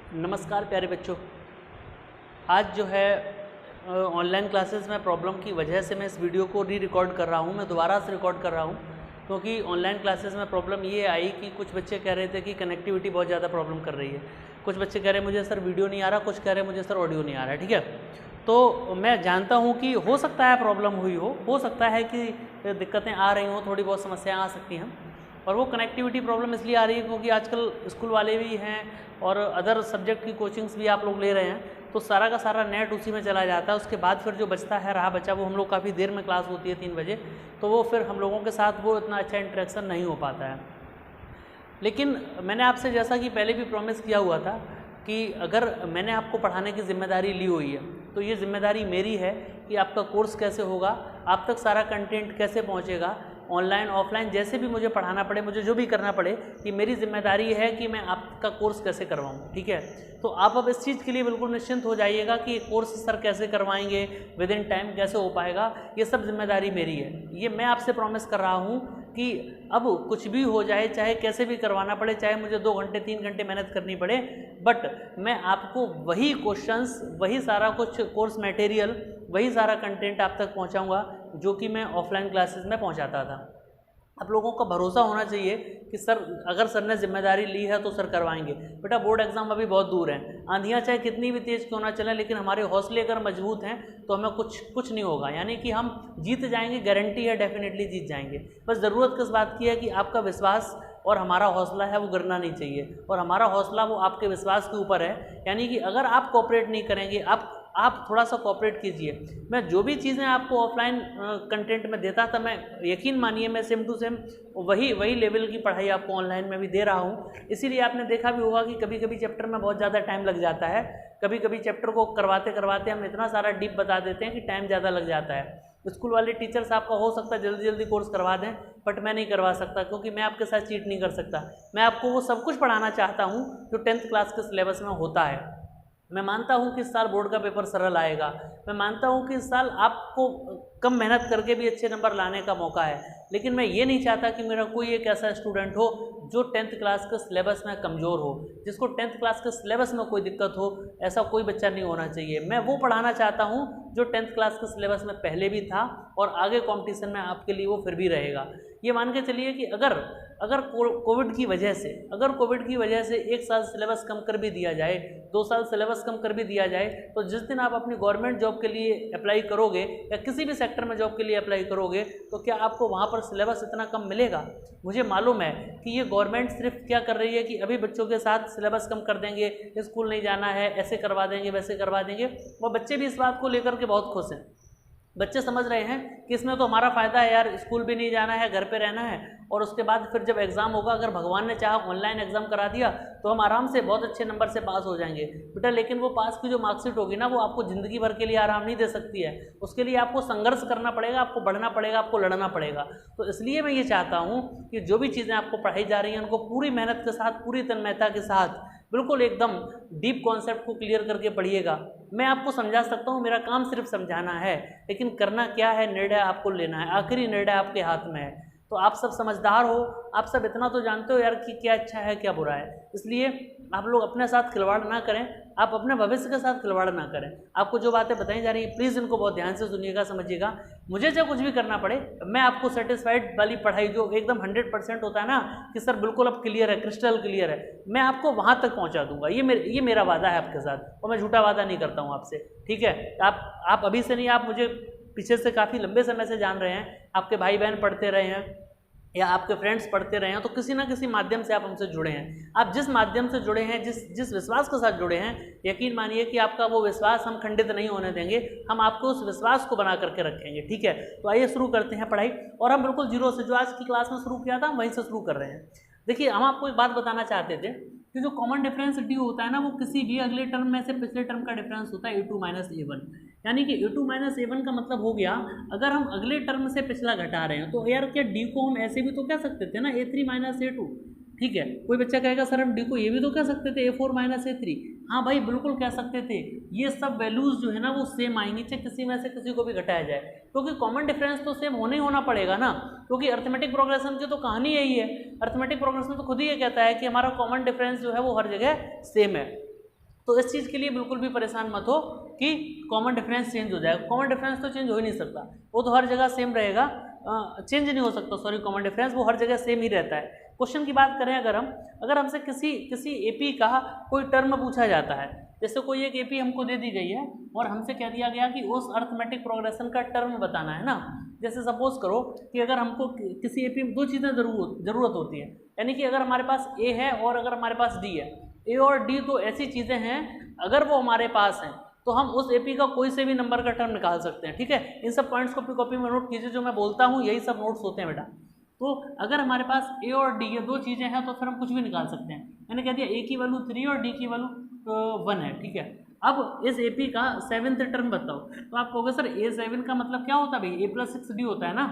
नमस्कार प्यारे बच्चों। आज जो है ऑनलाइन क्लासेस में प्रॉब्लम की वजह से मैं इस वीडियो को रिकॉर्ड कर रहा हूँ। मैं दोबारा से रिकॉर्ड कर रहा हूँ क्योंकि ऑनलाइन क्लासेस में प्रॉब्लम ये आई कि कुछ बच्चे कह रहे थे कि कनेक्टिविटी बहुत ज़्यादा प्रॉब्लम कर रही है। कुछ बच्चे कह रहे हैं मुझे सर वीडियो नहीं आ रहा, कुछ कह रहे हैं मुझे सर ऑडियो नहीं आ रहा है। ठीक है, तो मैं जानता हूँ कि हो सकता है प्रॉब्लम हुई हो सकता है कि दिक्कतें आ रही हों, थोड़ी बहुत समस्याएँ आ सकती हैं। और वो कनेक्टिविटी प्रॉब्लम इसलिए आ रही है क्योंकि आजकल स्कूल वाले भी हैं और अदर सब्जेक्ट की कोचिंग्स भी आप लोग ले रहे हैं, तो सारा का सारा नेट उसी में चला जाता है। उसके बाद फिर जो बचता है रहा बचा, वो हम लोग काफ़ी देर में क्लास होती है 3 बजे, तो वो फिर हम लोगों के साथ वो इतना अच्छा इंटरेक्शन नहीं हो पाता है। लेकिन मैंने आपसे जैसा कि पहले भी प्रॉमिस किया हुआ था कि अगर मैंने आपको पढ़ाने की जिम्मेदारी ली हुई है तो ये जिम्मेदारी मेरी है कि आपका कोर्स कैसे होगा, आप तक सारा कंटेंट कैसे पहुंचेगा, ऑनलाइन ऑफलाइन जैसे भी मुझे पढ़ाना पड़े, मुझे जो भी करना पड़े, ये मेरी जिम्मेदारी है कि मैं आपका कोर्स कैसे करवाऊँ। ठीक है, तो आप अब इस चीज़ के लिए बिल्कुल निश्चिंत हो जाइएगा कि कोर्स सर कैसे करवाएंगे, विद इन टाइम कैसे हो पाएगा, ये सब जिम्मेदारी मेरी है। ये मैं आपसे प्रॉमिस कर रहा हूँ कि अब कुछ भी हो जाए, चाहे कैसे भी करवाना पड़े, चाहे मुझे 2 घंटे 3 घंटे मेहनत करनी पड़े, बट मैं आपको वही क्वेश्चंस, वही सारा कुछ कोर्स मटेरियल, वही सारा कंटेंट आप तक पहुंचाऊंगा जो कि मैं ऑफलाइन क्लासेस में पहुंचाता था। आप लोगों का भरोसा होना चाहिए कि सर अगर सर ने जिम्मेदारी ली है तो सर करवाएंगे। बेटा बोर्ड एग्जाम अभी बहुत दूर हैं, आंधियाँ चाहे कितनी भी तेज़ क्यों ना चलें, लेकिन हमारे हौसले अगर मजबूत हैं तो हमें कुछ नहीं होगा, यानी कि हम जीत जाएंगे, गारंटी है, डेफिनेटली जीत जाएंगे। बस ज़रूरत किस बात की है कि आपका विश्वास और हमारा हौसला है वो गिरना नहीं चाहिए, और हमारा हौसला वो आपके विश्वास के ऊपर है। यानी कि अगर आप कोऑपरेट नहीं करेंगे, आप थोड़ा सा कोऑपरेट कीजिए। मैं जो भी चीज़ें आपको ऑफलाइन कंटेंट में देता था, मैं यकीन मानिए मैं सेम टू सेम वही लेवल की पढ़ाई आपको ऑनलाइन में भी दे रहा हूँ। इसीलिए आपने देखा भी होगा कि कभी कभी चैप्टर में बहुत ज़्यादा टाइम लग जाता है, कभी कभी चैप्टर को करवाते करवाते हम इतना सारा डीप बता देते हैं कि टाइम ज़्यादा लग जाता है। स्कूल वाले टीचर्स आपका हो सकता है जल्दी जल्दी कोर्स करवा दें, बट मैं नहीं करवा सकता क्योंकि मैं आपके साथ चीट नहीं कर सकता। मैं आपको वो सब कुछ पढ़ाना चाहता हूँ जो 10th क्लास के सिलेबस में होता है। मैं मानता हूं कि इस साल बोर्ड का पेपर सरल आएगा, मैं मानता हूं कि इस साल आपको कम मेहनत करके भी अच्छे नंबर लाने का मौका है, लेकिन मैं ये नहीं चाहता कि मेरा कोई एक ऐसा स्टूडेंट हो जो 10th क्लास के सिलेबस में कमज़ोर हो, जिसको 10th क्लास के सिलेबस में कोई दिक्कत हो। ऐसा कोई बच्चा नहीं होना चाहिए। मैं वो पढ़ाना चाहता हूँ जो 10th क्लास के सिलेबस में पहले भी था और आगे कॉम्पिटिशन में आपके लिए वो फिर भी रहेगा। ये मान के चलिए कि अगर कोविड की वजह से 1 साल सिलेबस कम कर भी दिया जाए, 2 साल सिलेबस कम कर भी दिया जाए, तो जिस दिन आप अपनी गवर्नमेंट जॉब के लिए अप्लाई करोगे या किसी भी सेक्टर में जॉब के लिए अप्लाई करोगे, तो क्या आपको वहाँ पर सिलेबस इतना कम मिलेगा? मुझे मालूम है कि ये गवर्नमेंट सिर्फ क्या कर रही है कि अभी बच्चों के साथ सिलेबस कम कर देंगे, स्कूल नहीं जाना है, ऐसे करवा देंगे, वैसे करवा देंगे, और बच्चे भी इस बात को लेकर के बहुत खुश हैं। बच्चे समझ रहे हैं कि इसमें तो हमारा फ़ायदा है यार, स्कूल भी नहीं जाना है, घर पे रहना है, और उसके बाद फिर जब एग्ज़ाम होगा, अगर भगवान ने चाहा ऑनलाइन एग्ज़ाम करा दिया तो हम आराम से बहुत अच्छे नंबर से पास हो जाएंगे। बेटा लेकिन वो पास की जो मार्कशीट होगी ना, वो आपको ज़िंदगी भर के लिए आराम नहीं दे सकती है। उसके लिए आपको संघर्ष करना पड़ेगा, आपको बढ़ना पड़ेगा, आपको लड़ना पड़ेगा। तो इसलिए मैं ये चाहता हूँ कि जो भी चीज़ें आपको पढ़ाई जा रही हैं उनको पूरी मेहनत के साथ, पूरी तन्मयता के साथ, बिल्कुल एकदम डीप कॉन्सेप्ट को क्लियर करके पढ़िएगा। मैं आपको समझा सकता हूँ, मेरा काम सिर्फ समझाना है, लेकिन करना क्या है, निर्णय आपको लेना है। आखिरी निर्णय आपके हाथ में है। तो आप सब समझदार हो, आप सब इतना तो जानते हो यार कि क्या अच्छा है क्या बुरा है। इसलिए आप लोग अपने साथ खिलवाड़ ना करें, आप अपने भविष्य के साथ खिलवाड़ ना करें। आपको जो बातें बताई जा रही हैं प्लीज़ इनको बहुत ध्यान से सुनिएगा, समझिएगा। मुझे चाहे कुछ भी करना पड़े, मैं आपको सेटिस्फाइड वाली पढ़ाई जो एकदम 100% होता है ना कि सर बिल्कुल अब क्लियर है, क्रिस्टल क्लियर है, मैं आपको वहाँ तक पहुँचा दूंगा। ये मेरा वादा है आपके साथ, और मैं झूठा वादा नहीं करता हूँ आपसे। ठीक है, आप अभी से नहीं, आप मुझे पीछे से काफ़ी लंबे समय से जान रहे हैं, आपके भाई बहन पढ़ते रहे हैं या आपके फ्रेंड्स पढ़ते रहे हैं, तो किसी ना किसी माध्यम से आप हमसे जुड़े हैं। आप जिस माध्यम से जुड़े हैं, जिस विश्वास के साथ जुड़े हैं, यकीन मानिए कि आपका वो विश्वास हम खंडित नहीं होने देंगे, हम आपको उस विश्वास को बना करके रखेंगे। ठीक है, तो आइए शुरू करते हैं पढ़ाई, और हम बिल्कुल जीरो से, जो आज की क्लास में शुरू किया था वहीं से शुरू कर रहे हैं। देखिए, हम आपको एक बात बताना चाहते थे कि जो कॉमन डिफरेंस डी होता है ना, वो किसी भी अगले टर्म में से पिछले टर्म का डिफरेंस होता है a2 - a1। यानी कि a2 - a1 का मतलब हो गया, अगर हम अगले टर्म से पिछला घटा रहे हैं तो यार क्या डी को हम ऐसे भी तो कह सकते थे ना, a3 - a2। ठीक है, कोई बच्चा कहेगा सर हम डी को ये भी तो कह सकते थे a4 - a3। हाँ भाई बिल्कुल कह सकते थे। ये सब वैल्यूज़ जो है ना वो सेम आएंगी, चाहे किसी में से किसी को भी घटाया जाए, क्योंकि कॉमन डिफरेंस तो सेम होना ही होना पड़ेगा ना, क्योंकि अर्थमेटिक प्रोग्रेशन की तो कहानी यही है। अर्थमेटिक प्रोग्रेशन तो खुद ही ये कहता है कि हमारा कॉमन डिफरेंस जो है वो हर जगह सेम है। तो इस चीज़ के लिए बिल्कुल भी परेशान मत हो कि कॉमन डिफरेंस चेंज हो जाएगा। कॉमन डिफरेंस तो चेंज हो ही नहीं सकता, वो तो हर जगह सेम रहेगा, चेंज नहीं हो सकता, सॉरी, कॉमन डिफरेंस वो हर जगह सेम ही रहता है। क्वेश्चन की बात करें अगर हमसे किसी एपी का कोई टर्म पूछा जाता है, जैसे कोई एक एपी हमको दे दी गई है और हमसे कह दिया गया कि उस अर्थमेटिक प्रोग्रेशन का टर्म बताना है ना। जैसे सपोज करो कि अगर हमको किसी एपी में दो चीज़ें ज़रूरत होती है, यानी कि अगर हमारे पास ए है और अगर हमारे पास डी है, ए और डी तो ऐसी चीज़ें हैं अगर वो हमारे पास हैं तो हम उस एपी का कोई से भी नंबर का टर्म निकाल सकते हैं। ठीक है, इन सब पॉइंट्स को कॉपी में नोट कीजिए, जो मैं बोलता हूँ यही सब नोट्स होते हैं बेटा। तो अगर हमारे पास ए और डी ये दो चीज़ें हैं तो फिर हम कुछ भी निकाल सकते हैं। मैंने कह दिया ए की वैल्यू 3 और डी की वैल्यू 1 है। ठीक है, अब इस एपी का 7th टर्म बताओ, तो आप कहोगे सर A7 का मतलब क्या होता है भाई, A+6D होता है ना,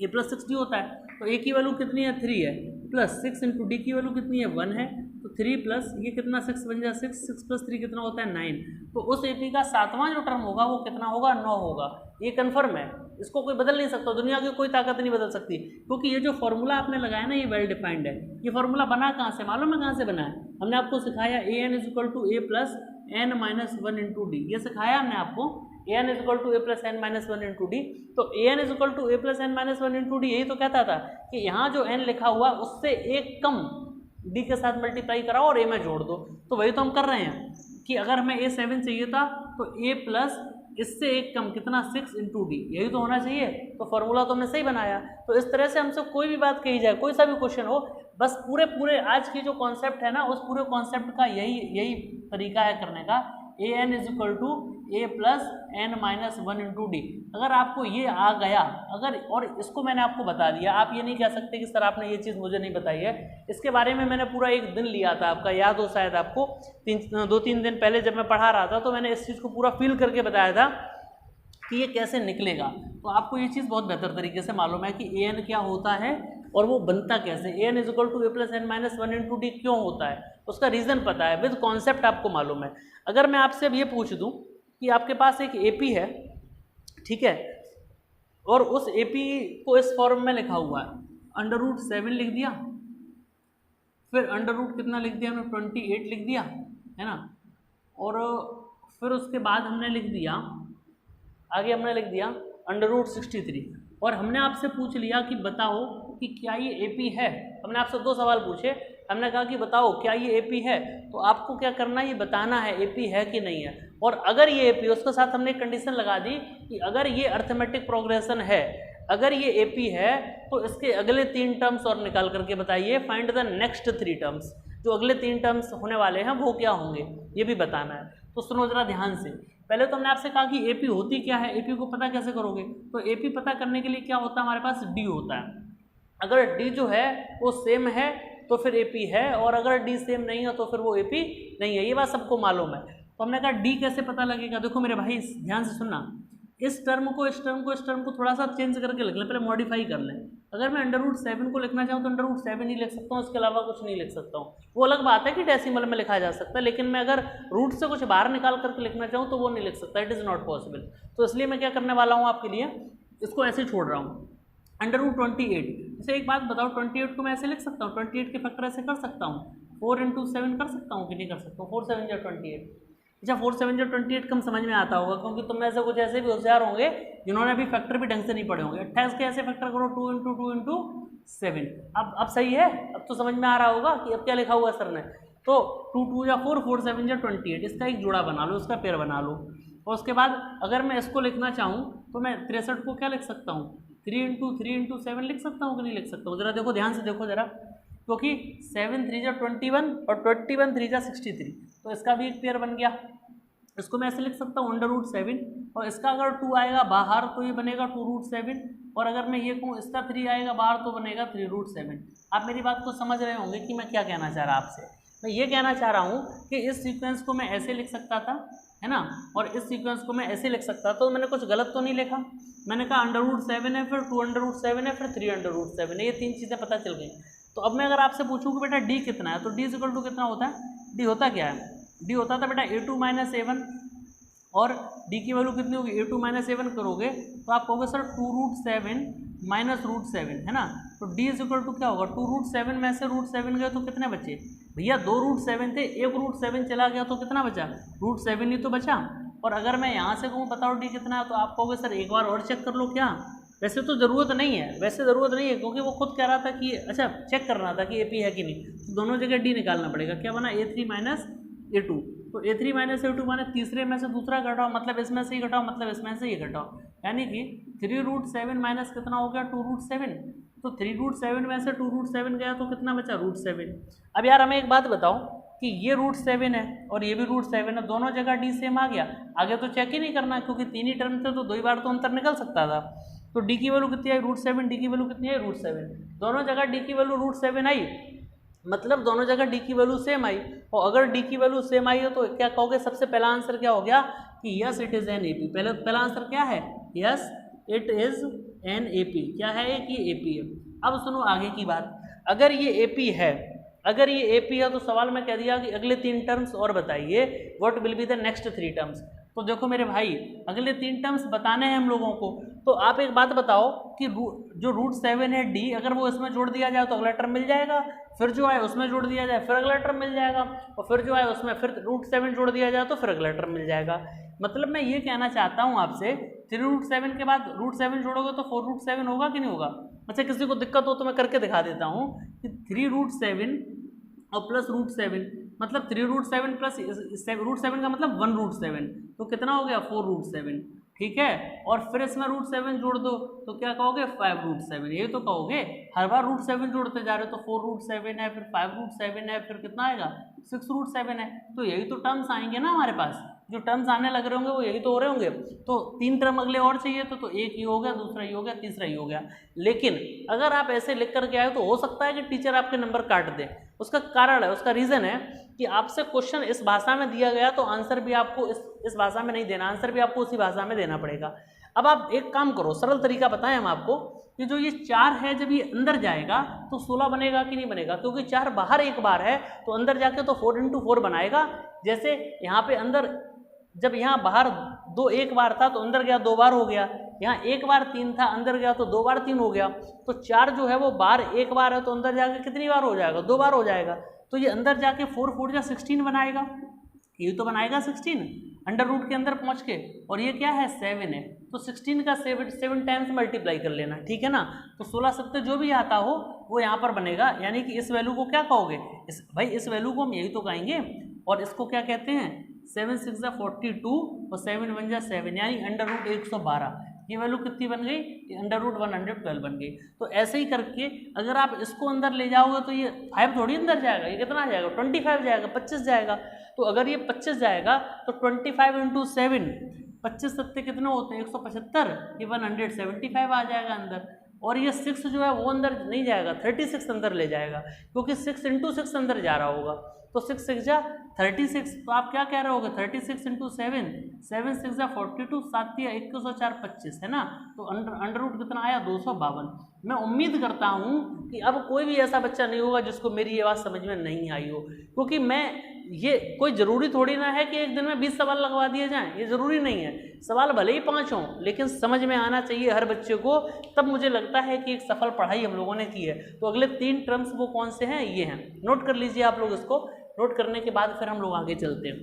A+6D होता है। तो ए की वैल्यू कितनी है, 3 है, प्लस 6 इंटू डी की वैल्यू कितनी है, 1 है, तो 3 प्लस ये कितना 6 बन जाए 6 प्लस 3 कितना होता है 9। तो उस एपी का 7वां जो टर्म होगा वो कितना होगा, 9 होगा। ये कन्फर्म है, इसको कोई बदल नहीं सकता, दुनिया की कोई ताकत नहीं बदल सकती, क्योंकि ये जो फॉर्मूला आपने लगाया ना ये वेल डिफाइंड है। ये फॉर्मूला बना कहाँ से, मालूम है कहाँ से बना है? हमने आपको सिखाया an = a plus n minus 1 into D, ये सिखाया हमने आपको, an = a plus n minus 1 into D. तो an = a plus n minus 1 into D, यही तो कहता था कि यहाँ जो n लिखा हुआ उससे एक कम d के साथ मल्टीप्लाई कराओ और a में जोड़ दो। तो वही तो हम कर रहे हैं कि अगर हमें A7 चाहिए था तो a प्लस इससे एक कम कितना 6 इंटू डी, यही तो होना चाहिए। तो फॉर्मूला तो हमने सही बनाया। तो इस तरह से हमसे कोई भी बात कही जाए, कोई सा भी क्वेश्चन हो, बस पूरे आज की जो कॉन्सेप्ट है ना उस पूरे कॉन्सेप्ट का यही तरीका है करने का, an = a plus n minus 1 into D. अगर आपको ये आ गया, और इसको मैंने आपको बता दिया, आप ये नहीं कह सकते कि सर आपने ये चीज़ मुझे नहीं बताई है। इसके बारे में मैंने पूरा एक दिन लिया था, आपका याद हो शायद आपको, 2-3 दिन पहले जब मैं पढ़ा रहा था तो मैंने इस चीज़ को पूरा फील करके बताया था कि ये कैसे निकलेगा। तो आपको ये चीज़ बहुत बेहतर तरीके से मालूम है कि an क्या होता है और वो बनता कैसे, an = a plus n minus 1 into D क्यों होता है, उसका रीज़न पता है, विद कॉन्सेप्ट आपको मालूम है। अगर मैं आपसे अब ये पूछ दूं कि आपके पास एक एपी है, ठीक है, और उस एपी को इस फॉर्म में लिखा हुआ है, √7 लिख दिया, फिर √ कितना लिख दिया हमने, 28 लिख दिया, है ना, और फिर उसके बाद हमने लिख दिया, आगे हमने लिख दिया √63, और हमने आपसे पूछ लिया कि बताओ कि क्या ये एपी है। हमने आपसे 2 सवाल पूछे, हमने कहा कि बताओ क्या ये एपी है, तो आपको क्या करना है, ये बताना है एपी है कि नहीं है। और अगर ये एपी, उसके साथ हमने एक कंडीशन लगा दी कि अगर ये अर्थमेटिक प्रोग्रेशन है, अगर ये एपी है तो इसके अगले 3 टर्म्स और निकाल करके बताइए, फाइंड द नेक्स्ट 3 टर्म्स, जो अगले 3 टर्म्स होने वाले हैं वो क्या होंगे, ये भी बताना है। तो सुनो जरा ध्यान से, पहले तो हमने आपसे कहा कि एपी होती क्या है, एपी को पता कैसे करोगे। तो एपी पता करने के लिए क्या होता है, हमारे पास डी होता है। अगर डी जो है वो सेम है तो फिर एपी है, और अगर डी सेम नहीं है तो फिर वो एपी नहीं है, ये बात सबको मालूम है। तो हमने कहा डी कैसे पता लगेगा, देखो मेरे भाई ध्यान से सुनना, इस टर्म को थोड़ा सा चेंज करके लिख लें, पहले मॉडिफाई कर लें। अगर मैं √7 को लिखना चाहूँ तो √7 ही लिख सकता हूँ, उसके अलावा कुछ नहीं लिख सकता हूँ। वो अलग बात है कि डेसिमल में लिखा जा सकता है, लेकिन मैं अगर रूट से कुछ बाहर निकाल करके लिखना चाहूँ तो वो नहीं लिख सकता, इट इज़ नॉट पॉसिबल। तो इसलिए मैं क्या करने वाला हूँ आपके लिए, इसको ऐसे छोड़ रहा हूँ, √28। जैसे एक बात बताओ, 28 को मैं ऐसे लिख सकता हूँ, 28 के फैक्टर ऐसे कर सकता हूँ, 4 × 7 कर सकता हूँ कि नहीं कर सकता हूँ, 4 × 7 = 28। अच्छा, 4 × 7 = 28 कम समझ में आता होगा, क्योंकि तुम में से कुछ ऐसे भी होशियार होंगे जिन्होंने अभी फैक्टर भी ढंग से नहीं पढ़े होंगे। 28 के ऐसे फैक्टर करो, 2 × 2 × 7। अब सही है, अब तो समझ में आ रहा होगा कि अब क्या लिखा हुआ सर ने। तो 2 × 2 = 4, 4 × 7 = 28, इसका एक जोड़ा बना लो, इसका पेयर बना लो। और उसके बाद अगर मैं इसको लिखना चाहूँ तो मैं 63 को क्या लिख सकता हूँ, 3 × 3 × 7 लिख सकता हूँ कि नहीं लिख सकता हूँ। जरा देखो, ध्यान से देखो जरा, क्योंकि 7 × 3 = 21 और 21 × 3 = 63, तो इसका भी एक पेयर बन गया। इसको मैं ऐसे लिख सकता हूँ √7, और इसका अगर 2 आएगा बाहर तो ये बनेगा 2√7, और अगर मैं ये कहूँ इसका 3 आएगा बाहर तो बनेगा 3√7। आप मेरी बात को समझ रहे होंगे कि मैं क्या कहना चाह रहा आपसे। मैं ये कहना चाह रहा हूँ कि इस सीक्वेंस को मैं ऐसे लिख सकता था, है ना, और इस सीक्वेंस को मैं ऐसे लिख सकता, तो मैंने कुछ गलत तो नहीं लिखा। मैंने कहा √7 है, फिर 2√7 है, फिर 3√7 है, ये 3 चीज़ें पता चल गई। तो अब मैं अगर आपसे पूछूँ कि बेटा डी कितना है, तो डी = कितना होता है, डी होता क्या है, डी होता था बेटा a2 - a1, और डी की वैल्यू कितनी होगी, a2 - a1 करोगे तो आप कहोगे सर 2√7 - √7, है ना। तो डी = क्या होगा, 2√7 में से √7 गए तो कितने बचे, भैया 2 रूट 7 थे, एक रूट 7 चला गया तो कितना बचा, रूट 7 ही तो बचा। और अगर मैं यहाँ से कहूँ बताओ डी कितना है, तो आप कहोगे सर एक बार और चेक कर लो क्या। वैसे तो ज़रूरत नहीं है, वैसे ज़रूरत नहीं है, क्योंकि वो खुद कह रहा था कि अच्छा चेक करना था कि AP है कि नहीं, तो दोनों जगह डी निकालना पड़ेगा। क्या बना, A3 माइनस A2, तो A3 माइनस A2 माने तीसरे में से दूसरा घटाओ, मतलब इसमें से ही घटाओ, मतलब इसमें से ही घटाओ, यानी कि 3 रूट 7 माइनस कितना हो गया, 2 रूट 7। तो 3 रूट 7 में से 2 रूट 7 गया तो कितना बचा, रूट 7। अब यार हमें एक बात बताओ कि ये रूट 7 है और ये भी रूट 7 है, दोनों जगह डी सेम आ गया, आगे तो चेक ही नहीं करना क्योंकि 3 ही टर्म थे तो 2 ही बार तो अंतर निकल सकता था। तो डी की वैल्यू कितनी आई, रूट 7, डी की वैल्यू कितनी आई, रूट 7। दोनों जगह डी की वैल्यू रूट 7 आई, मतलब दोनों जगह डी की वैल्यू सेम आई। और अगर डी की वैल्यू सेम आई हो तो क्या कहोगे, सबसे पहला आंसर क्या हो गया कि yes it is an AP। पहला आंसर क्या है, yes it is an AP। क्या है कि AP है। अब सुनो आगे की बात, अगर ये AP है, अगर ये AP है तो सवाल में कह दिया कि अगले 3 टर्म्स और बताइए, what will be the next 3 terms. तो देखो मेरे भाई, अगले 3 टर्म्स बताने हैं हम लोगों को, तो आप एक बात बताओ कि जो रूट 7 है D, अगर वो इसमें जोड़ दिया जाए तो अगला टर्म मिल जाएगा, फिर जो है उसमें जोड़ दिया जाए फिर अगला टर्म मिल जाएगा, और फिर जो है उसमें फिर रूट 7 जोड़ दिया जाए तो फिर अगला टर्म मिल जाएगा। मतलब मैं ये कहना चाहता हूँ आपसे, 3 रूट 7 के बाद रूट 7 जोड़ोगे तो 4 रूट 7 होगा कि नहीं होगा। अच्छा किसी को दिक्कत हो तो मैं करके दिखा देता हूँ कि 3 रूट 7 और प्लस रूट 7, मतलब 3 रूट 7 प्लस रूट 7 का मतलब 1 रूट 7, तो कितना हो गया 4 रूट 7, ठीक है। और फिर इसमें रूट 7 जोड़ दो तो क्या कहोगे 5 रूट 7, ये तो कहोगे। हर बार रूट 7 जोड़ते जा रहे हो, तो 4 रूट 7 है, फिर 5 रूट 7 है, फिर कितना आएगा 6 रूट 7 है। तो यही तो टर्म्स आएंगे ना हमारे पास, जो टर्म्स आने लग रहे होंगे वो यही तो हो रहे होंगे। तो 3 टर्म अगले और चाहिए तो एक ही हो गया, दूसरा ही हो गया, तीसरा ही हो गया। लेकिन अगर आप ऐसे लिख करके आए तो हो सकता है कि टीचर आपके नंबर काट दे। उसका कारण है, उसका रीज़न है कि आपसे क्वेश्चन इस भाषा में दिया गया तो आंसर भी आपको इस भाषा में नहीं देना, आंसर भी आपको उसी भाषा में देना पड़ेगा। अब आप एक काम करो, सरल तरीका बताएं हम आपको कि जो ये 4 है जब ये अंदर जाएगा तो 16 बनेगा कि नहीं बनेगा, क्योंकि 4 बाहर एक बार है तो अंदर जाके तो 4 × 4 बनाएगा। जैसे यहाँ पे अंदर जब यहाँ बाहर 2 एक बार था तो अंदर गया 2 बार हो गया, यहाँ 1 बार 3 था अंदर गया तो 2 बार 3 हो गया। तो 4 जो है वो बाहर एक बार है तो अंदर जाके कितनी बार हो जाएगा, 2 बार हो जाएगा। तो ये अंदर जाके 4 4 जा 16 बनाएगा, ये तो बनाएगा 16 अंडर रूट के अंदर पहुँच के, और ये क्या है 7 है, तो 16 का 7 टाइम्स मल्टीप्लाई कर लेना, ठीक है ना। तो 16 7 जो भी आता हो वो यहाँ पर बनेगा, यानी कि इस वैल्यू को क्या कहोगे, भाई इस वैल्यू को हम यही तो कहेंगे। और इसको क्या कहते हैं, 7 6 जा 42 और 7 1 जा 7, यानी अंडर रूट 112। ये वैल्यू कितनी बन गई, अंडर रूट 112 बन गई। तो ऐसे ही करके अगर आप इसको अंदर ले जाओगे तो ये 5 थोड़ी अंदर जाएगा, ये कितना जाएगा 25 जाएगा, 25 जाएगा। तो अगर ये 25 जाएगा तो 25 × 7, 25 7 कितने होते हैं 175, ये 175 आ जाएगा अंदर। और ये 6 जो है वो अंदर नहीं जाएगा, 36 अंदर ले जाएगा, क्योंकि 6 × 6 अंदर जा रहा होगा। तो 6 6 जा 36, तो आप क्या कह रहे होगे 36 × 7, 7 6 जा 42, 7 21 और 4 25 है ना। तो अंडर रूट कितना आया 252। मैं उम्मीद करता हूँ कि अब कोई भी ऐसा बच्चा नहीं होगा जिसको मेरी ये बात समझ में नहीं आई हो, क्योंकि मैं ये कोई ज़रूरी थोड़ी ना है कि एक दिन में 20 सवाल लगवा दिए जाएं, ये ज़रूरी नहीं है। सवाल भले ही 5 हों लेकिन समझ में आना चाहिए हर बच्चे को, तब मुझे लगता है कि एक सफल पढ़ाई हम लोगों ने की है। तो अगले 3 टर्म्स वो कौन से हैं, ये हैं, नोट कर लीजिए आप लोग। इसको नोट करने के बाद फिर हम लोग आगे चलते हैं,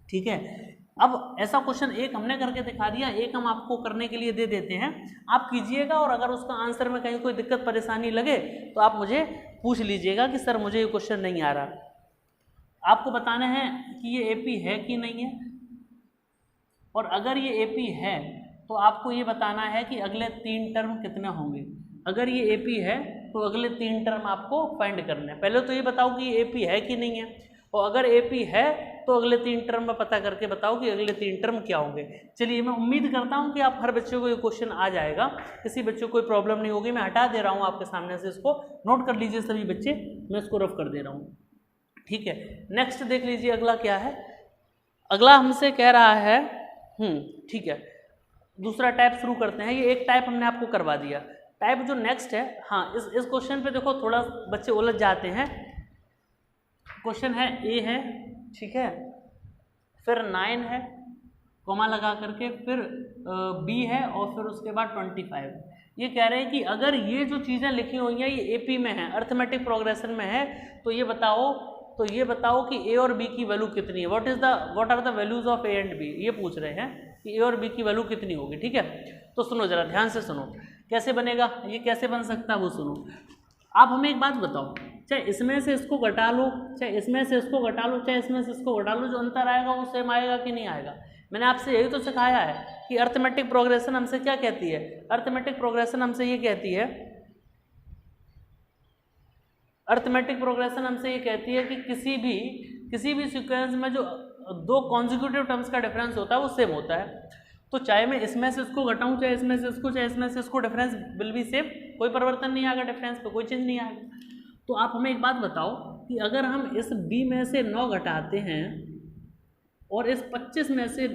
ठीक है। अब ऐसा क्वेश्चन एक हमने करके दिखा दिया, एक हम आपको करने के लिए दे देते हैं, आप कीजिएगा। और अगर उसका आंसर में कहीं कोई दिक्कत परेशानी लगे तो आप मुझे पूछ लीजिएगा कि सर मुझे ये क्वेश्चन नहीं आ रहा। आपको बताना है कि ये AP है कि नहीं है, और अगर ये AP है तो आपको ये बताना है कि अगले 3 टर्म कितने होंगे। अगर ये AP है तो अगले 3 टर्म आपको फाइंड करने हैं। पहले तो ये बताओ कि ये AP है कि नहीं है, और अगर AP है तो अगले 3 टर्म में पता करके बताओ कि अगले 3 टर्म क्या होंगे। चलिए, मैं उम्मीद करता हूँ कि आप हर बच्चे को ये क्वेश्चन आ जाएगा, किसी बच्चे को कोई प्रॉब्लम नहीं होगी। मैं हटा दे रहा हूँ आपके सामने से, इसको नोट कर लीजिए सभी बच्चे, मैं इसको रफ कर दे रहा हूँ, ठीक है। नेक्स्ट देख लीजिए अगला क्या है। अगला हमसे कह रहा है, ठीक है, दूसरा टाइप शुरू करते हैं। ये एक टाइप हमने आपको करवा दिया। टाइप जो नेक्स्ट है, हाँ, इस क्वेश्चन पे देखो थोड़ा बच्चे उलझ जाते हैं। क्वेश्चन है A है, ठीक है, फिर 9 है कोमा लगा करके, फिर B है, और फिर उसके बाद 25। ये कह रहे हैं कि अगर ये जो चीज़ें लिखी हुई हैं ये AP में है, अर्थमेटिक प्रोग्रेशन में है, तो ये बताओ तो ये बताओ कि ए और बी की वैल्यू कितनी है, what are the values of A and B, ये पूछ रहे हैं कि ए और बी की वैल्यू कितनी होगी। ठीक है, तो सुनो जरा ध्यान से सुनो, कैसे बनेगा ये, कैसे बन सकता है वो सुनो। आप हमें एक बात बताओ, चाहे इसमें से इसको घटा लो, चाहे इसमें से इसको घटा लो, चाहे इसमें से इसको घटा लो, जो अंतर आएगा वो सेम आएगा कि नहीं आएगा। मैंने आपसे यही तो सिखाया है कि अर्थमेटिक प्रोग्रेशन हमसे क्या कहती है, अर्थमेटिक प्रोग्रेशन हमसे ये कहती है, अर्थमेटिक प्रोग्रेशन हमसे ये कहती है कि किसी भी सीक्वेंस में जो दो कॉन्जिक्यूटिव टर्म्स का डिफरेंस होता है वो सेम होता है। तो चाहे मैं इसमें से इसको घटाऊं, चाहे इसमें से इसको, चाहे इसमें से इसको, डिफरेंस विल बी सेम, कोई परिवर्तन नहीं आएगा, डिफरेंस पे कोई चेंज नहीं आएगा। तो आप हमें एक बात बताओ कि अगर हम इस b में से 9 घटाते हैं और इस 25 में से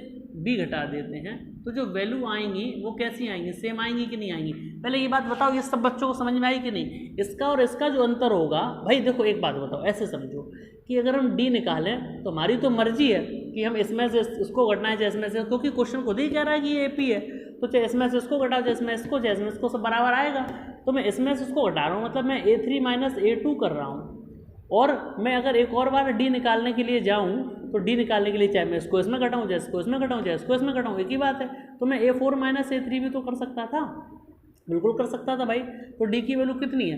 b घटा देते हैं तो जो वैल्यू आएंगी वो कैसी आएंगी, सेम आएंगी कि नहीं आएंगी। पहले ये बात बताओ, ये सब बच्चों को समझ में आई कि नहीं। इसका और इसका जो अंतर होगा, भाई देखो एक बात बताओ, ऐसे समझो कि अगर हम d निकालें तो हमारी तो मर्जी है कि हम इसमें से इसको घटाना है चाहे इसमें से, क्योंकि क्वेश्चन खुद ही कह रहा है कि ये AP है, तो चाहे इसमें से इसको घटाओ, चाहे इसमें इसको, चाहे इसमें इसको, सब बराबर आएगा। तो मैं इसमें से इसको घटा रहा हूँ, मतलब मैं A3 माइनस A2 कर रहा हूँ। और मैं अगर एक और बार d निकालने के लिए जाऊँ तो d निकालने के लिए चाहे मैं इसको इसमें घटाऊँ, चाहे इसको इसमें घटाऊँ, चाहे इसको इसमें घटाऊँ, एक ही बात है। तो मैं A4 माइनस A3 भी तो कर सकता था, बिल्कुल कर सकता था भाई। तो d की वैल्यू कितनी है,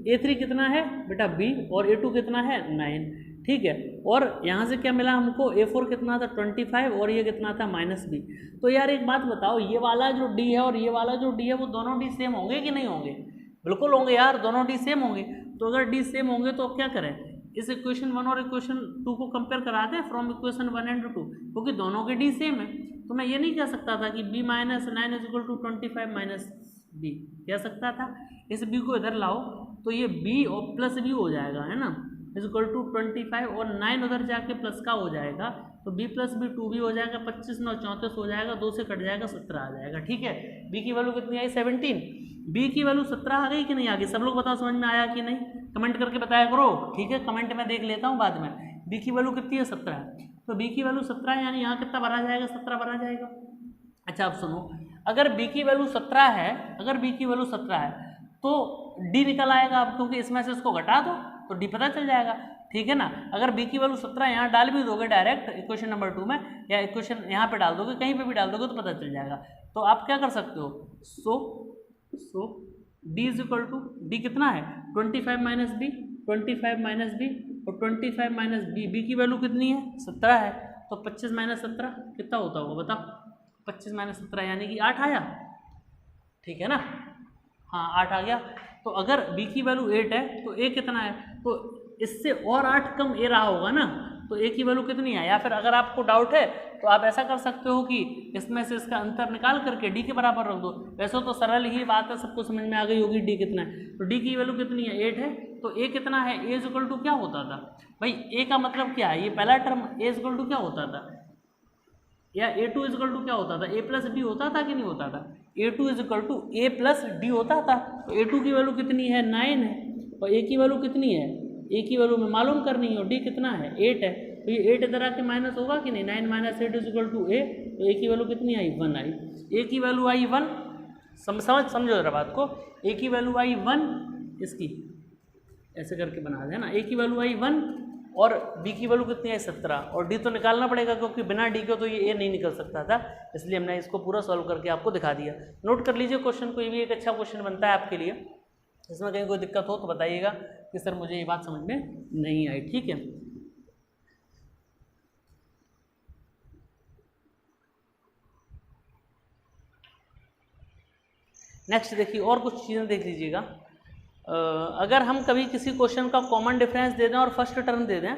A3 कितना है बेटा b, और A2 कितना है 9, ठीक है। और यहाँ से क्या मिला हमको, A4 कितना था 25 और ये कितना था -b। तो यार एक बात बताओ, ये वाला जो d है और ये वाला जो d है वो दोनों d सेम होंगे कि नहीं होंगे, बिल्कुल होंगे यार, दोनों d सेम होंगे। तो अगर d सेम होंगे तो क्या करें, इस इक्वेशन 1 और इक्वेशन 2 को कंपेयर करा दें फ्रॉम इक्वेशन 1 एंड 2, क्योंकि दोनों के d सेम है। तो मैं ये नहीं कह सकता था कि b minus 9 is equal to 25 minus b, कह सकता था इस b को इधर लाओ तो ये b और प्लस b हो जाएगा, है ना, इज इक्वल टू 25, और 9 उधर जाके प्लस का हो जाएगा तो b प्लस b 2b हो जाएगा, 25 9 34 हो जाएगा, 2 से कट जाएगा 17 आ जाएगा। ठीक है, b की वैल्यू कितनी आई 17, b की वैल्यू 17 आ गई कि नहीं आ गई, सब लोग बताओ समझ में आया कि नहीं, कमेंट करके बताया करो। ठीक है, कमेंट में देख लेता हूँ बाद में। b की वैल्यू कितनी है 17, तो b की वैल्यू 17 है, यानी यहाँ कितना भरा जाएगा 17 भरा जाएगा। अच्छा अब सुनो, अगर b की वैल्यू 17 है, अगर b की वैल्यू 17 है तो d निकल आएगा, अब क्योंकि इसमें से इसको घटा दो तो d पता चल जाएगा, ठीक है ना। अगर b की वैल्यू 17 यहाँ डाल भी दोगे डायरेक्ट इक्वेशन नंबर 2 में, या इक्वेशन यहाँ पे डाल दोगे, कहीं पे भी डाल दोगे तो पता चल जाएगा। तो आप क्या कर सकते हो, so d is equal to, d कितना है 25 माइनस b, 25 माइनस b और 25 माइनस b की वैल्यू कितनी है 17 है, तो 25 माइनस 17 कितना होता होगा बताओ, 25 माइनस 17 यानी कि 8 आया, ठीक है ना, हाँ 8 आ गया। तो अगर b की वैल्यू 8 है तो a कितना है, तो इससे और 8 कम a रहा होगा ना, तो a की वैल्यू कितनी है। या फिर अगर आपको डाउट है तो आप ऐसा कर सकते हो कि इसमें से इसका अंतर निकाल करके d के बराबर रख दो, वैसे तो सरल ही बात है, सबको समझ में आ गई होगी d कितना है। तो d की वैल्यू कितनी है 8 है, तो a कितना है, a इज इक्वल टू क्या होता था भाई, a का मतलब क्या है, ये पहला term a is equal to क्या होता था, या A2 इज इक्वल टू क्या होता था, a प्लस b होता था कि नहीं होता था, A2 is equal to a plus d होता था। तो A2 की वैल्यू कितनी है 9 है, और a की वैल्यू कितनी है, a की वैल्यू में मालूम करनी है, और d कितना है 8 है, तो ये 8 इधर आके माइनस होगा कि नहीं, 9 minus 8 is equal to a, तो a की वैल्यू कितनी आई 1 आई, a की वैल्यू आई 1, समझो जरा बात को, a की वैल्यू आई 1, इसकी ऐसे करके बना देना, a की वैल्यू आई 1 और b की वैल्यू कितनी है 17, और d तो निकालना पड़ेगा क्योंकि बिना d के तो ये a नहीं निकल सकता था, इसलिए हमने इसको पूरा सॉल्व करके आपको दिखा दिया। नोट कर लीजिए क्वेश्चन को, ये भी एक अच्छा क्वेश्चन बनता है आपके लिए, इसमें कहीं कोई दिक्कत हो तो बताइएगा कि सर मुझे ये बात समझ में नहीं आई, ठीक है। नेक्स्ट देखिए, और कुछ चीज़ें देख लीजिएगा। अगर हम कभी किसी क्वेश्चन का कॉमन डिफरेंस दे दें और फर्स्ट टर्म दे दें,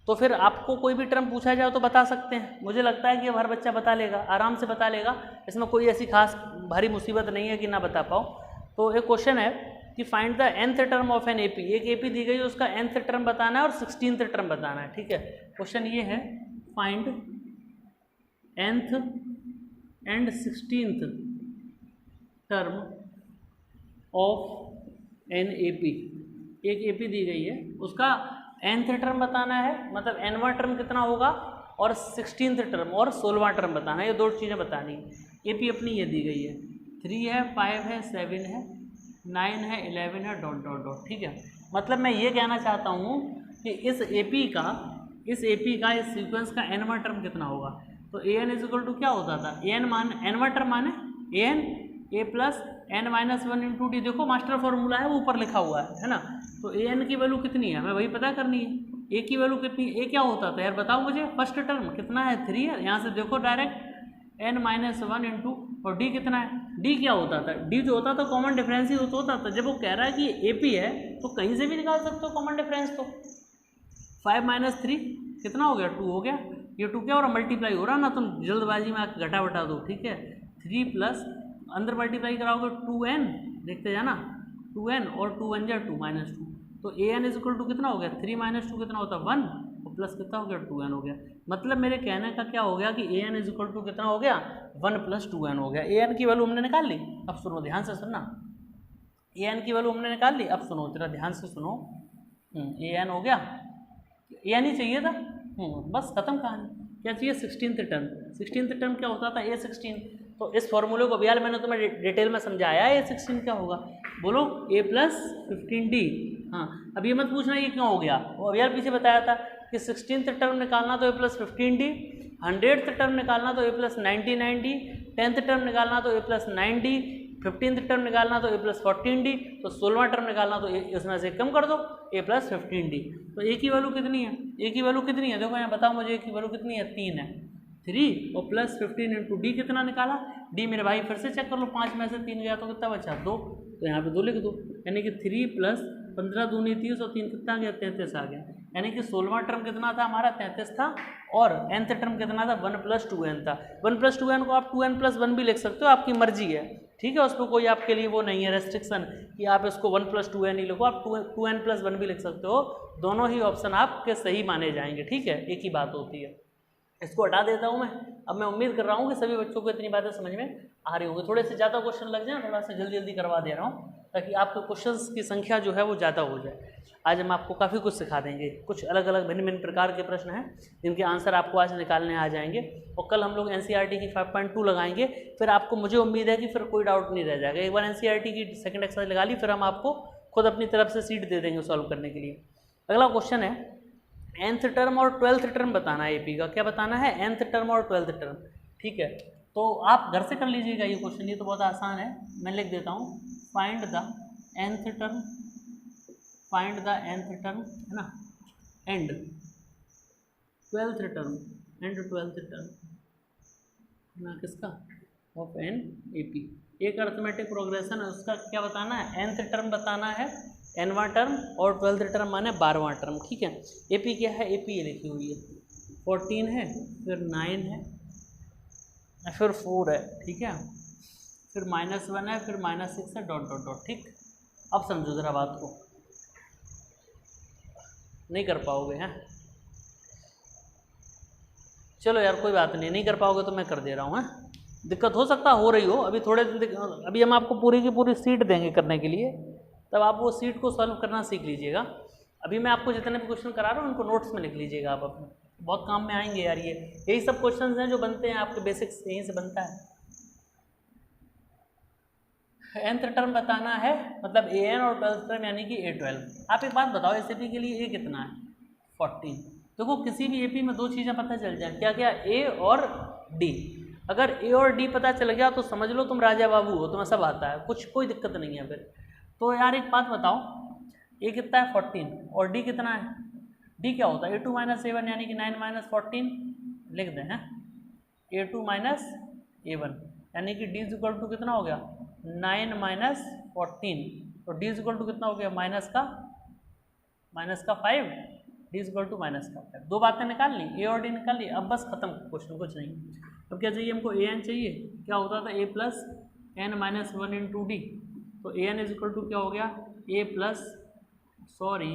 तो फिर आपको कोई भी टर्म पूछा जाए तो बता सकते हैं। मुझे लगता है कि अब हर बच्चा बता लेगा, आराम से बता लेगा, इसमें कोई ऐसी खास भारी मुसीबत नहीं है कि ना बता पाओ। तो एक क्वेश्चन है कि find the nth term of an AP, एक AP दी गई है, उसका nth टर्म बताना है और 16th टर्म बताना है, ठीक है। क्वेश्चन ये है, find nth and 16th term of an AP, एक AP दी गई है, उसका nth टर्म बताना है, मतलब nवां टर्म कितना होगा, और 16th टर्म और 16वां टर्म बताना है, ये दो चीज़ें बतानी है। AP अपनी ये दी गई है, 3 है, 5 है, 7 है, 9 है, 11 है, डॉट डॉट डॉट, ठीक है। मतलब मैं ये कहना चाहता हूँ कि इस AP का इस सीक्वेंस का nवां टर्म कितना होगा। तो an इज इक्वल टू क्या होता था, nवां टर्म माने an a plus n minus 1 into D. देखो मास्टर फॉर्मूला है वो ऊपर लिखा हुआ है ना। तो an की वैल्यू कितनी है हमें वही पता करनी है। a की वैल्यू कितनी, a क्या होता था यार बताओ मुझे, फर्स्ट टर्म कितना है 3 है, यहाँ से देखो डायरेक्ट n माइनस 1 इंटू, और d कितना है, d क्या होता था, d जो होता था कॉमन डिफरेंस ही होता था। जब वो कह रहा है कि AP है तो कहीं से भी निकाल सकते हो कॉमन डिफरेंस। तो 5 माइनस 3 कितना हो गया, 2 हो गया। ये 2 क्या हो रहा, मल्टीप्लाई हो रहा ना, तुम जल्दबाजी में आके घटा बटा दो, ठीक है। 3 प्लस अंदर मल्टीप्लाई कराओगे 2n, देखते जाना 2n और 2 1 जा 2 माइनस 2। तो an इज इक्वल टू कितना हो गया, 3 माइनस 2 कितना होता है 1, और प्लस कितना हो गया 2n हो गया। मतलब मेरे कहने का क्या हो गया कि an इज इक्वल टू कितना हो गया 1 प्लस 2n हो गया। an की वैल्यू हमने निकाल ली। अब सुनो ध्यान से सुनना, an की वैल्यू हमने निकाल ली। अब सुनो जरा ध्यान से सुनो, an हो गया, an ही चाहिए था, बस खत्म कहानी। क्या चाहिए, 16th टर्म। 16th टर्म क्या होता था, a16। तो इस फॉर्मूले को अभी यार मैंने तुम्हें डिटेल में समझाया है। a16 क्या होगा, बोलो a प्लस 15d। हाँ अब ये मत पूछना ये क्यों हो गया, वो अभी यार पीछे बताया था कि 16th टर्म निकालना तो a plus 15d, 100th term निकालना तो a plus 99d, 10th term निकालना तो a plus 9d, 15th term निकालना तो a प्लस 14d, तो 16वां टर्म निकालना तो इसमें से कम कर दो a प्लस 15d। तो a की वैल्यू कितनी है, a की वैल्यू कितनी है, देखो यहाँ बताओ मुझे, a की वैल्यू कितनी है, 3 है। 3 और प्लस 15 इंटू डी कितना निकाला, डी मेरे भाई फिर से चेक कर लो, 5 में से 3 गया तो कितना बचा 2, तो यहाँ पे 2 लिख दो। यानी कि 3 प्लस 15 दूनी 30 और 3 कितना गया 33 आ गया। यानी कि 16वां टर्म कितना था हमारा 33 था, और nth टर्म कितना था 1 प्लस 2n था। 1 प्लस 2n को आप 2n प्लस 1 भी लिख सकते हो, आपकी मर्जी है, ठीक है। उस पर कोई आपके लिए वो नहीं है रेस्ट्रिक्शन कि आप इसको 1 प्लस 2n ही लिखो, आप 2n प्लस 1 भी लिख सकते हो। दोनों ही ऑप्शन आपके सही माने जाएंगे, ठीक है, एक ही बात होती है। इसको हटा देता हूँ मैं। अब मैं उम्मीद कर रहा हूँ कि सभी बच्चों को इतनी बातें समझ में आ रही होंगी। थोड़े से ज़्यादा क्वेश्चन लग जाए, थोड़ा सा जल्दी जल्दी करवा दे रहा हूँ ताकि आपके क्वेश्चंस की संख्या जो है वो ज़्यादा हो जाए। आज हम आपको काफ़ी कुछ सिखा देंगे, कुछ अलग अलग भिन्न भिन्न प्रकार के प्रश्न हैं जिनके आंसर आपको आज निकालने आ जाएंगे, और कल हम लोग NCERT की 5.2 लगाएंगे। फिर आपको, मुझे उम्मीद है कि फिर कोई डाउट नहीं रह जाएगा। एक बार NCERT की सेकंड एक्सरसाइज लगा ली, फिर हम आपको खुद अपनी तरफ से सीट दे देंगे सॉल्व करने के लिए। अगला क्वेश्चन है nth टर्म और 12th टर्म बताना है AP का। क्या बताना है, nth टर्म और 12th टर्म, ठीक है। तो आप घर से कर लीजिएगा ये क्वेश्चन, ये तो बहुत आसान है। मैं लिख देता हूँ, find the nth term, find the nth term है ना, and 12th term, and 12th term ना किसका, ऑफ एन AP। एक अर्थमेटिक प्रोग्रेशन है उसका क्या बताना है, nth टर्म बताना है, nवां टर्म, और 12th टर्म माने 12वां टर्म, ठीक है। AP क्या है, AP ये लिखी हुई है, 14 है, फिर 9 है, फिर 4 है, ठीक है, फिर -1 है, फिर -6 है, डॉट डॉट डॉट, ठीक। अब समझो जरा बात को, नहीं कर पाओगे हैं, चलो यार कोई बात नहीं, नहीं कर पाओगे तो मैं कर दे रहा हूँ, है दिक्कत हो सकता हो रही हो अभी थोड़े दिन। अभी हम आपको पूरी की पूरी सीट देंगे करने के लिए, तब आप वो सीट को सॉल्व करना सीख लीजिएगा। अभी मैं आपको जितने भी क्वेश्चन करा रहा हूँ उनको नोट्स में लिख लीजिएगा आप अपने, बहुत काम में आएंगे यार। ये यही सब क्वेश्चंस हैं जो बनते हैं आपके, बेसिक्स यहीं से बनता है। nth टर्म बताना है, मतलब an, और 12th टर्म यानी कि A12। आप एक बात बताओ, SAP के लिए a कितना है, 14। देखो किसी भी AP में दो चीज़ें पता चल जाए, क्या क्या, A और D। अगर A और D पता चल गया तो समझ लो तुम राजा बाबू हो, तुम्हें सब आता है, कुछ कोई दिक्कत नहीं है फिर। तो यार एक बात बताओ, A कितना है 14, और D कितना है, D क्या होता है A2 माइनस A1 यानी कि 9 माइनस 14 लिख दें, हैं A2 माइनस A1 यानी कि D इज इक्वल टू कितना हो गया 9 माइनस 14, तो D इज इक्वल टू कितना हो गया माइनस का 5, D is equal to minus का 5। दो बातें निकाल ली, A और D निकाल ली, अब बस खत्म क्वेश्चन, कुछ नहीं। अब क्या चाहिए हमको, AN चाहिए। क्या होता था A plus n minus 1 into D, तो AN इज इक्वल टू क्या हो गया A प्लस, सॉरी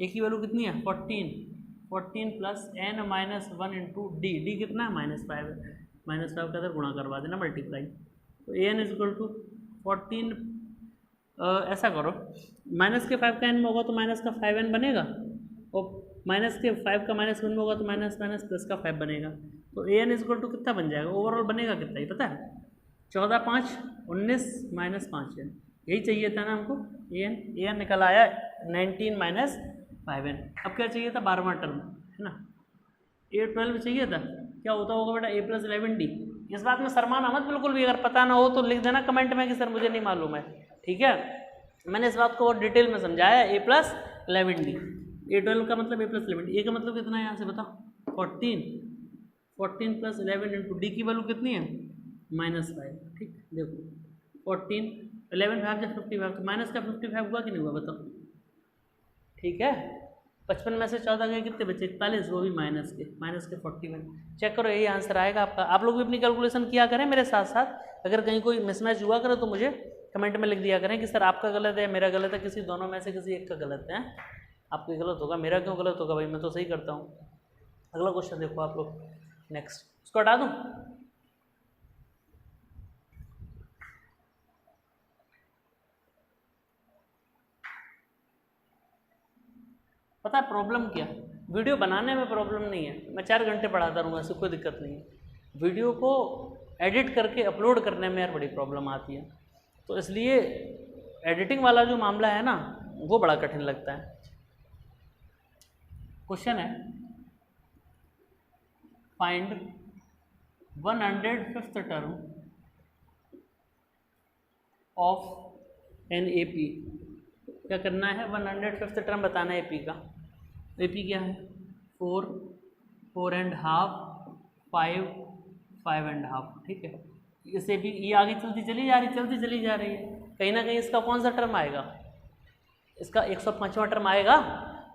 A की वैल्यू कितनी है 14 plus n minus 1 into D कितना है -5 है, -5 का इधर गुणा करवा देना, मल्टीप्लाई। तो AN इज इक्वल टू 14, ऐसा करो माइनस के 5 का n में होगा तो माइनस का 5n बनेगा, और माइनस के 5 का -1 में होगा तो माइनस प्लस का 5 बनेगा। तो AN इज इक्वल टू कितना बन जाएगा, ओवरऑल बनेगा कितना ही पता है, 14 5 19 -5n, यही चाहिए था ना हमको। AN निकल आया 19 माइनस 5n। अब क्या चाहिए था 12वां टर्म, है ना, a12 चाहिए था, क्या होता होगा बेटा a + 11d। इस बात में शर्माना मत बिल्कुल भी, अगर पता ना हो तो लिख देना कमेंट में कि सर मुझे नहीं मालूम है, ठीक है। मैंने इस बात को और डिटेल में समझाया, a + 11d, a12 का मतलब a + 11d, a का मतलब कितना है यहाँ से बताओ 14, 14 + 11 इंटू डी की वैल्यू कितनी है -5, ठीक। देखो 14 11 5 जा 55, तो माइनस का 55 हुआ कि नहीं हुआ बताओ, ठीक है। 55 में से 14 गए कितने बचे 41, वो भी माइनस के 41। चेक करो यही आंसर आएगा आपका। आप लोग भी अपनी कैलकुलेशन किया करें मेरे साथ साथ, अगर कहीं कोई मिसमैच हुआ करे तो मुझे कमेंट में लिख दिया करें कि सर आपका गलत है, मेरा गलत है, किसी दोनों में से किसी एक का गलत है। आपका गलत होगा, मेरा क्यों गलत होगा भाई, मैं तो सही करता हूँ। अगला क्वेश्चन देखो आप लोग, नेक्स्ट, उसको हटा दूँ। पता है प्रॉब्लम क्या, वीडियो बनाने में प्रॉब्लम नहीं है, मैं 4 घंटे पढ़ाता रहूँगा, ऐसी कोई दिक्कत नहीं है। वीडियो को एडिट करके अपलोड करने में यार बड़ी प्रॉब्लम आती है, तो इसलिए एडिटिंग वाला जो मामला है ना वो बड़ा कठिन लगता है। क्वेश्चन है find 105th term of an AP. क्या करना है 105th टर्म बताना है एपी का। एपी क्या है 4, 4.5, 5, 5.5, ठीक है। इस एपी ये आगे चलती चली जा रही है, कहीं ना कहीं इसका कौन सा टर्म आएगा, इसका 105वां टर्म आएगा।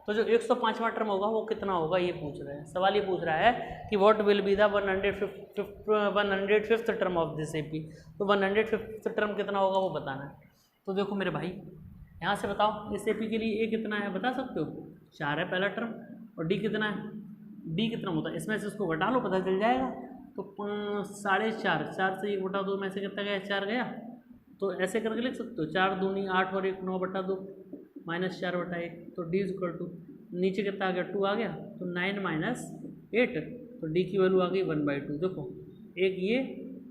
तो जो 105वां टर्म होगा वो कितना होगा ये पूछ रहे हैं, सवाल ये पूछ रहा है कि what will be the 105th term of this AP. तो 105th टर्म कितना होगा वो बताना है। तो देखो मेरे भाई यहाँ से बताओ इस एपी के लिए a कितना है बता सकते हो, 4 है पहला टर्म, और d कितना है, d कितना होता है, इसमें से उसको घटा लो पता चल जाएगा। तो 4.5, 4 से 1 बटा 2 में से कितना गया 4 गया, तो ऐसे करके लिख सकते हो 4 दूनी 8 और 1 9 बटा 2 -4/1। तो d इक्वल टू नीचे कितना आ गया 2 आ गया, तो 9 - 8, तो d की वैल्यू आ गई 1/2। देखो एक ये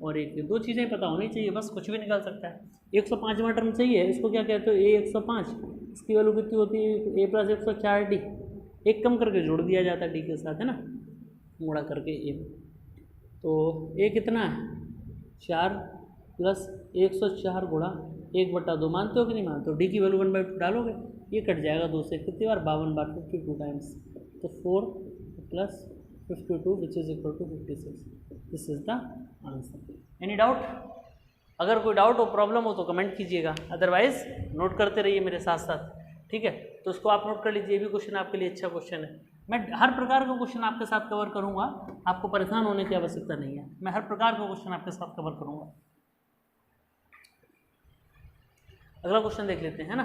और एक ये, 2 चीज़ें पता होनी चाहिए, बस कुछ भी निकल सकता है। 105वां टर्म चाहिए, इसको क्या कहते हो a 105, इसकी वैल्यू कितनी होती है a + 104d, एक कम करके जोड़ दिया जाता है d के साथ, है ना, गुणा करके a। तो a कितना है 4 + 104 गुणा 1/2, मानते हो कि नहीं मानते हो। d की वैल्यू 1/2 डालोगे, ये कट जाएगा 2 से, कितनी बार 52 बार 52 टाइम्स, तो 4 + 52 which is equal to 56। This is the answer. Any doubt, अगर कोई डाउट हो प्रॉब्लम हो तो कमेंट कीजिएगा, अदरवाइज नोट करते रहिए मेरे साथ साथ, ठीक है। तो उसको आप नोट कर लीजिए, ये भी क्वेश्चन आपके लिए अच्छा क्वेश्चन है। मैं हर प्रकार का क्वेश्चन आपके साथ कवर करूंगा, आपको परेशान होने की आवश्यकता नहीं है, मैं हर प्रकार का क्वेश्चन आपके साथ कवर करूंगा। अगला क्वेश्चन देख लेते हैं, है ना।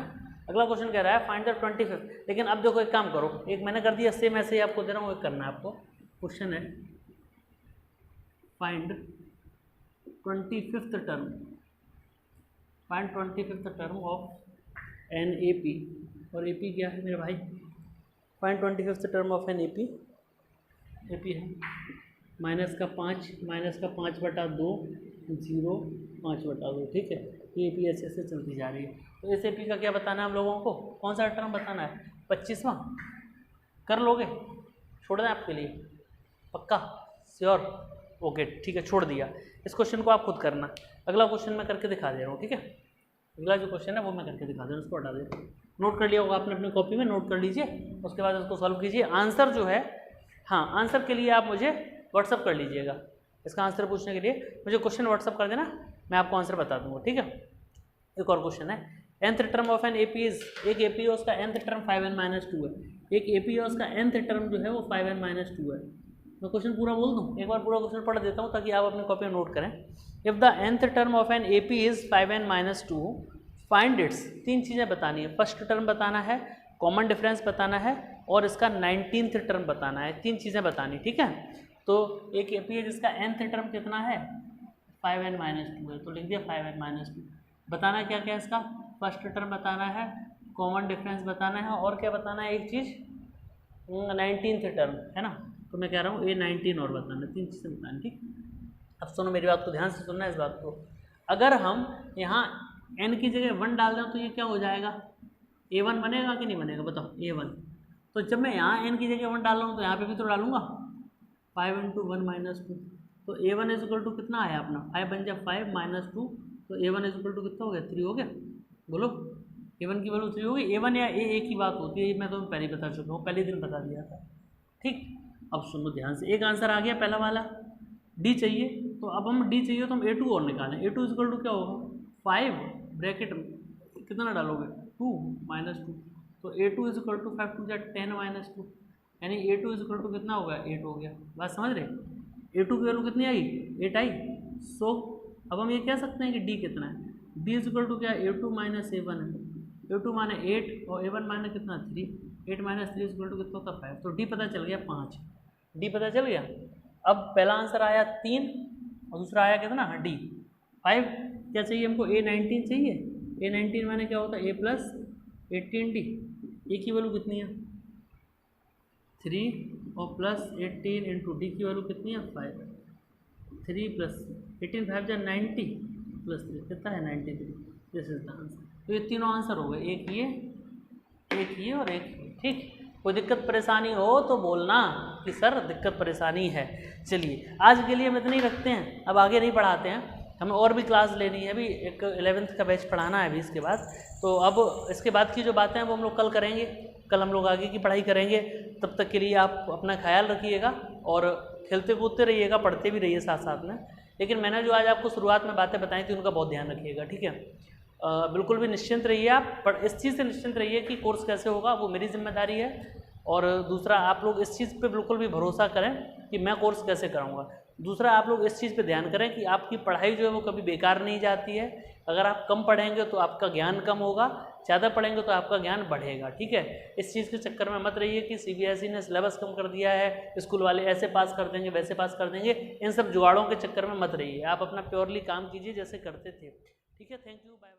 अगला क्वेश्चन कह रहा है फाइंड द 25th। लेकिन अब देखो एक काम करो, एक मैंने कर दिया सेम ऐसे ही आपको दे रहा हूँ, एक करना है आपको। क्वेश्चन है find 25th term, find 25th term of an AP, और एपी क्या है मेरे भाई, find 25th term of an AP. AP है -5/2 0 5/2, ठीक है। ये एपी ऐसे ऐसे चलती जा रही है। तो इस एपी का क्या बताना है हम लोगों को, कौन सा टर्म बताना है, 25वां। कर लोगे, छोड़ दें आपके लिए, पक्का श्योर, ओके ठीक है, छोड़ दिया। इस क्वेश्चन को आप खुद करना, अगला क्वेश्चन मैं करके दिखा दे रहा हूँ, ठीक है। अगला जो क्वेश्चन है वो मैं करके दिखा दे रहा हूँ, उसको हटा दे रहा हूँ। नोट कर लिया होगा आपने अपनी कॉपी में, नोट कर लीजिए, उसके बाद उसको सॉल्व कीजिए। आंसर जो है, हाँ आंसर के लिए आप मुझे व्हाट्सअप कर लीजिएगा, इसका आंसर पूछने के लिए मुझे क्वेश्चन व्हाट्सअप कर देना, मैं आपको आंसर बता दूंगा, ठीक है। एक और क्वेश्चन है, nth term of an AP is, एक एपी है उसका nth टर्म 5n - 2 है, एक एपी है उसका nth टर्म जो है वो 5n - 2 है। मैं क्वेश्चन पूरा बोल दूँ, एक बार पूरा क्वेश्चन पढ़ देता हूँ ताकि आप अपनी कॉपी में नोट करें। If the nth term of an AP is 5n - 2, find its. 3 चीज़ें बतानी है, फर्स्ट टर्म बताना है, कॉमन डिफरेंस बताना है, और इसका 19th टर्म बताना है। 3 चीज़ें बतानी, ठीक है। तो एक एपी है जिसका nth टर्म कितना है 5n - 2 है, तो लिख दिया 5n - 2। बताना क्या क्या है इसका, फर्स्ट टर्म बताना है, कॉमन डिफरेंस बताना है, और क्या बताना है एक चीज़ 19th टर्म, है ना। तो मैं कह रहा हूँ ये 19 और बताना, 3 चीज़ें बताना, ठीक। अब सुनो मेरी बात को, ध्यान से सुनना इस बात को। अगर हम यहाँ n की जगह 1 डाल दें तो ये क्या हो जाएगा, a1 बनेगा कि नहीं बनेगा बताओ, a1 तो जब मैं यहाँ n की जगह 1 डाल रहा हूँ तो यहाँ पे भी तो डालूंगा 5 × 1 - 2, तो a1 = कितना आया अपना 5 बन जाए 5 - 2, तो a1 = कितना हो गया 3 हो गया। बोलो a1 की वैल्यू 3 होगी। a1 या a एक ही बात होती है, मैं तुम्हें पहले ही बता चुका हूँ, पहले दिन बता दिया था। ठीक, अब सुनो ध्यान से, एक आंसर आ गया पहला वाला। d चाहिए, तो अब हम d चाहिए तो हम a2 और निकालें। a2 = क्या होगा 5 ब्रैकेट कितना डालोगे 2 - 2, तो a2 = 5 × 2 = 10 - 2, यानी a2 = कितना होगा 8 हो गया। बात समझ रहे, a2 की वैल्यू कितनी आई 8 आई। सो अब हम ये कह सकते हैं कि d कितना है, d = क्या a2 - a1 है, a2 माने 8 और a1 माने कितना 3, 8 - 3 = कितना होता 5, तो d पता चल गया 5, d पता चल गया। अब पहला आंसर आया 3 और दूसरा आया कितना d 5। क्या चाहिए हमको a19 चाहिए, a19 माने क्या होता है a + 18d, a की वैल्यू कितनी है 3 और +18 × d की वैल्यू कितनी है 5, 3 + 18 5 × 90 + 3 कितना है 93, दिस इज द आंसर। तो ये तीनों आंसर हो गए, एक ये और एक ये। ठीक, कोई दिक्कत परेशानी हो तो बोलना कि सर दिक्कत परेशानी है। चलिए आज के लिए हम इतने ही रखते हैं, अब आगे नहीं पढ़ाते हैं, हमें और भी क्लास लेनी है। अभी एक 11th का बैच पढ़ाना है अभी इसके बाद, तो अब इसके बाद की जो बातें हैं वो हम लोग कल करेंगे। कल हम लोग आगे की पढ़ाई करेंगे। तब तक के लिए आप अपना ख्याल रखिएगा और खेलते कूदते रहिएगा, पढ़ते भी रहिए साथ साथ में। लेकिन मैंने जो आज आपको शुरुआत में बातें बताई थी उनका बहुत ध्यान रखिएगा, ठीक है। बिल्कुल भी निश्चिंत रहिए आप, पर इस चीज़ से निश्चिंत रहिए कि कोर्स कैसे होगा वो मेरी जिम्मेदारी है। और दूसरा, आप लोग इस चीज़ पे बिल्कुल भी भरोसा करें कि मैं कोर्स कैसे कराऊंगा। दूसरा, आप लोग इस चीज़ पे ध्यान करें कि आपकी पढ़ाई जो है वो कभी बेकार नहीं जाती है। अगर आप कम पढ़ेंगे तो आपका ज्ञान कम होगा, ज़्यादा पढ़ेंगे तो आपका ज्ञान बढ़ेगा, ठीक है। इस चीज़ के चक्कर में मत रहिए कि CBSE ने सिलेबस कम कर दिया है, स्कूल वाले ऐसे पास कर देंगे वैसे पास कर देंगे, इन सब जुगाड़ों के चक्कर में मत रहिए। आप अपना प्योरली काम कीजिए जैसे करते थे, ठीक है। Thank you, bye bye.